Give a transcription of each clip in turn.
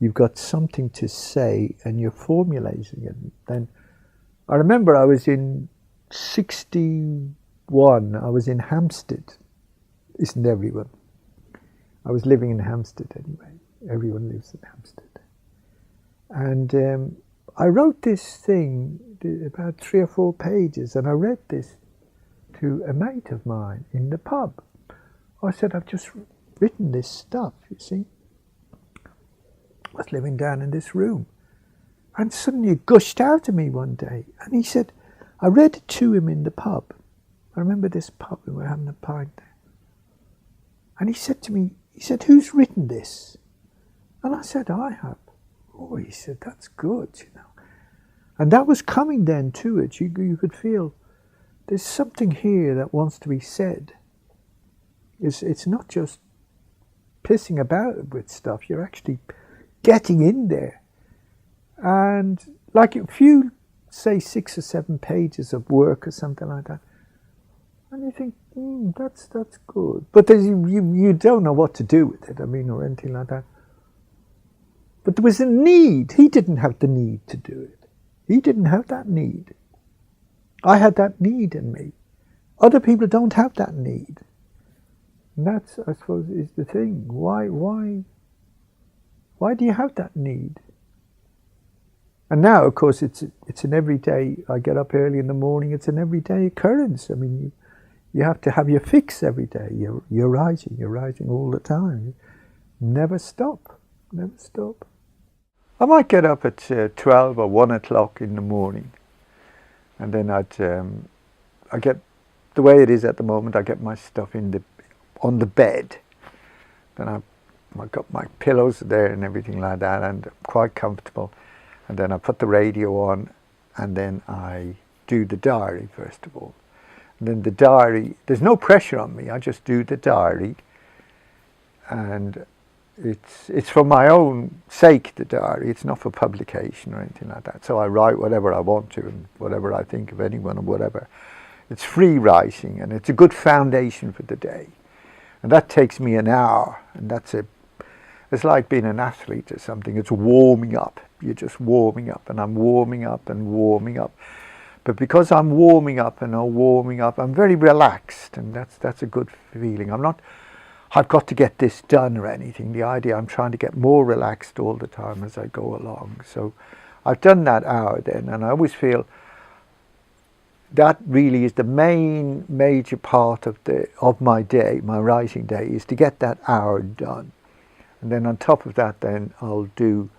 you've got something to say and you're formulating it. Then I remember I was in 61, I was in Hampstead. Isn't everyone? I was living in Hampstead anyway. Everyone lives in Hampstead. And I wrote this thing, about 3 or 4 pages, and I read this to a mate of mine in the pub. I said, I've just written this stuff, you see. I was living down in this room. And suddenly it gushed out of me one day. And he said, I read it to him in the pub. I remember this pub, we were having a pint there. And he said to me, who's written this? And I said, I have. Oh, he said, that's good, you know. And that was coming then to it. You could feel there's something here that wants to be said. It's not just pissing about with stuff. You're actually getting in there. And like if you say 6 or 7 pages of work or something like that, and you think, that's good. But you don't know what to do with it, I mean, or anything like that. But there was a need. He didn't have the need to do it. He didn't have that need. I had that need in me. Other people don't have that need. And that's, I suppose, is the thing. Why do you have that need? And now, of course, it's an everyday, I get up early in the morning, it's an everyday occurrence. I mean, you have to have your fix every day. You're writing all the time. Never stop. I might get up at 12 or 1 o'clock in the morning, and then I get, the way it is at the moment, I get my stuff on the bed. Then I've got my pillows there and everything like that, and I'm quite comfortable. And then I put the radio on, and then I do the diary first of all. And then the diary, there's no pressure on me. I just do the diary, and it's for my own sake, the diary. It's not for publication or anything like that. So I write whatever I want to and whatever I think of anyone or whatever. It's free writing, and it's a good foundation for the day. And that takes me an hour, and it's like being an athlete or something. It's warming up. You're just warming up, and I'm warming up and warming up. But because I'm warming up and I'm warming up, I'm very relaxed, and that's a good feeling. I've got to get this done or anything. The idea, I'm trying to get more relaxed all the time as I go along. So I've done that hour then, and I always feel that really is the major part of my day, my writing day, is to get that hour done. And then on top of that, then I'll do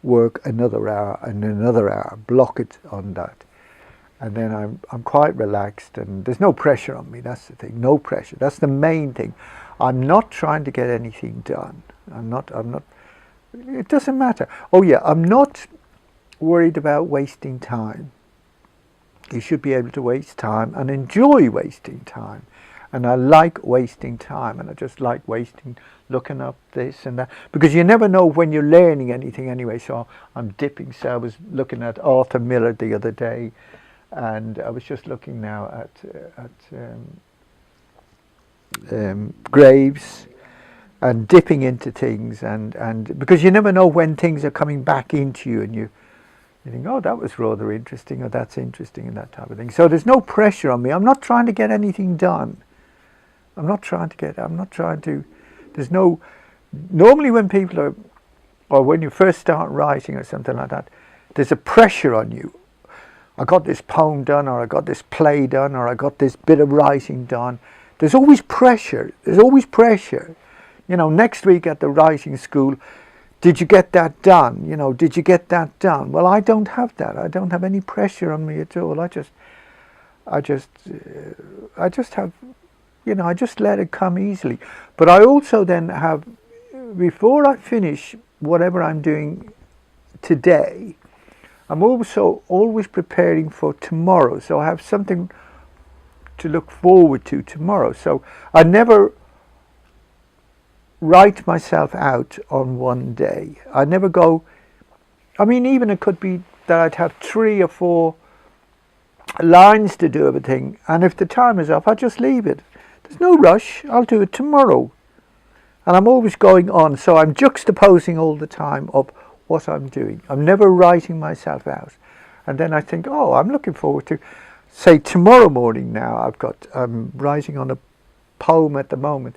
work another hour and another hour, block it on that. And then I'm quite relaxed, and there's no pressure on me. That's the thing, no pressure. That's the main thing. I'm not trying to get anything done. I'm not, it doesn't matter. Oh yeah, I'm not worried about wasting time. You should be able to waste time and enjoy wasting time. And I like wasting time, and I just like looking up this and that, because you never know when you're learning anything anyway. So I'm dipping. So I was looking at Arthur Miller the other day, and I was just looking now at Graves, and dipping into things, and because you never know when things are coming back into you, and you think, oh, that was rather interesting, or that's interesting, and that type of thing. So there's no pressure on me. I'm not trying to get anything done. There's no, normally when people are, or when you first start writing or something like that, there's a pressure on you. I got this poem done, or I got this play done, or I got this bit of writing done. There's always pressure. You know, next week at the writing school, did you get that done? You know, did you get that done? Well, I don't have that. I don't have any pressure on me at all. I just have, you know, I just let it come easily. But I also then have, before I finish whatever I'm doing today, I'm also always preparing for tomorrow. So I have something to look forward to tomorrow. So I never write myself out on one day. I never go, I mean, even it could be that I'd have 3 or 4 lines to do of a thing, and if the time is up, I just leave it. There's no rush. I'll do it tomorrow. And I'm always going on, so I'm juxtaposing all the time of what I'm doing. I'm never writing myself out. And then I think, oh, I'm looking forward to, say, tomorrow morning now. I'm writing on a poem at the moment.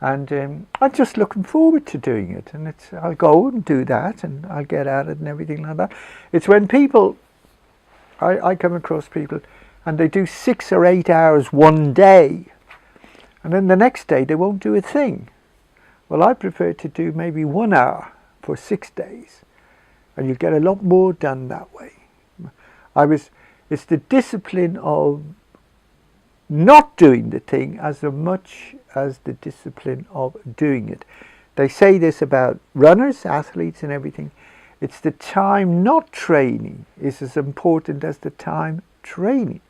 And I'm just looking forward to doing it. And I'll go and do that, and I'll get at it and everything like that. It's when people, I come across people, and they do 6 or 8 hours one day, and then the next day they won't do a thing. Well, I prefer to do maybe 1 hour for 6 days, and you get a lot more done that way. It's the discipline of not doing the thing as much as the discipline of doing it. They say this about runners, athletes and everything. It's the time not training is as important as the time training.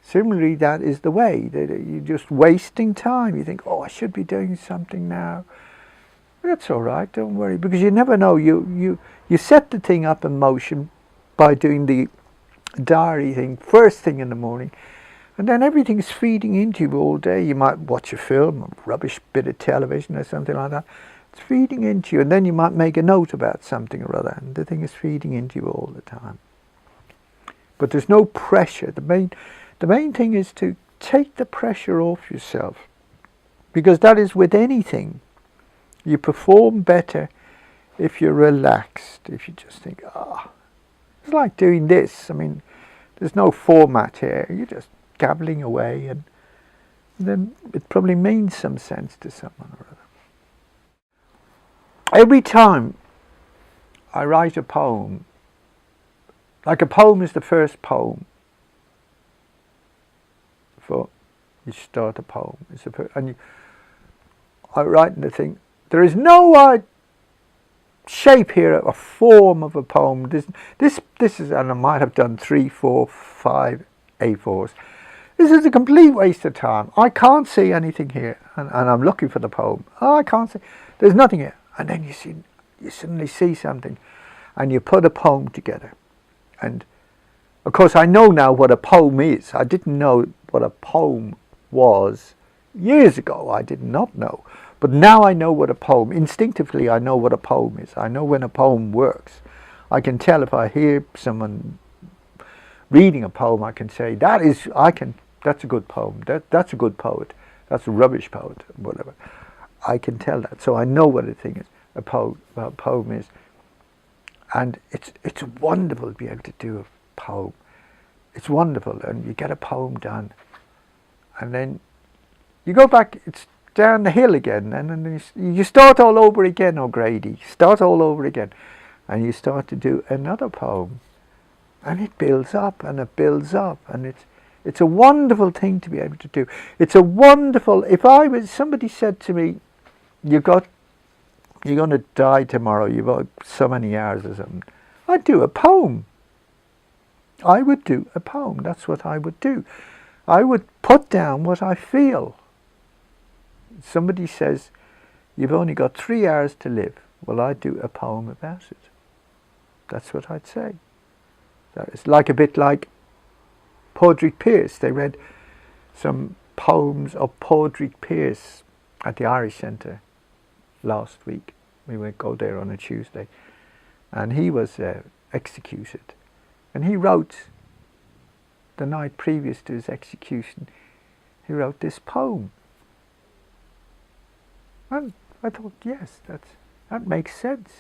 Similarly, that is the way. That you're just wasting time. You think, oh, I should be doing something now. That's all right, don't worry, because you never know. You set the thing up in motion by doing the diary thing first thing in the morning, and then everything's feeding into you all day. You might watch a film, a rubbish bit of television or something like that. It's feeding into you, and then you might make a note about something or other, and the thing is feeding into you all the time. But there's no pressure. The main thing is to take the pressure off yourself, because that is with anything. You perform better if you're relaxed, if you just think, it's like doing this. I mean, there's no format here. You're just gabbling away, and then it probably means some sense to someone or other. Every time I write a poem, like a poem is the first poem. For you start a poem, I write the thing. There is no shape here, a form of a poem. This is, and I might have done 3, 4, 5 A4s. This is a complete waste of time. I can't see anything here, and I'm looking for the poem. Oh, I can't see. There's nothing here, and then you suddenly see something, and you put a poem together. And of course, I know now what a poem is. I didn't know what a poem was years ago. I did not know. But now I know what a poem, instinctively I know what a poem is. I know when a poem works. I can tell if I hear someone reading a poem, I can say, that's a good poem. That's a good poet. That's a rubbish poet, whatever. I can tell that. So I know what a thing is, a poem is. And it's wonderful to be able to do a poem. It's wonderful, and you get a poem done. And then you go back, it's down the hill again, and then you start all over again, O'Grady. Start all over again. And you start to do another poem. And it builds up, and it builds up, and it's a wonderful thing to be able to do. It's a wonderful, if somebody said to me, you're going to die tomorrow, you've got so many hours or something, I'd do a poem. I would do a poem. That's what I would do. I would put down what I feel. Somebody says, you've only got 3 hours to live. Well, I'd do a poem about it. That's what I'd say. It's like a bit like Padraig Pearse. They read some poems of Padraig Pearse at the Irish Centre last week. We went go there on a Tuesday. And he was executed. And he wrote, the night previous to his execution, he wrote this poem. And I thought, yes, that makes sense.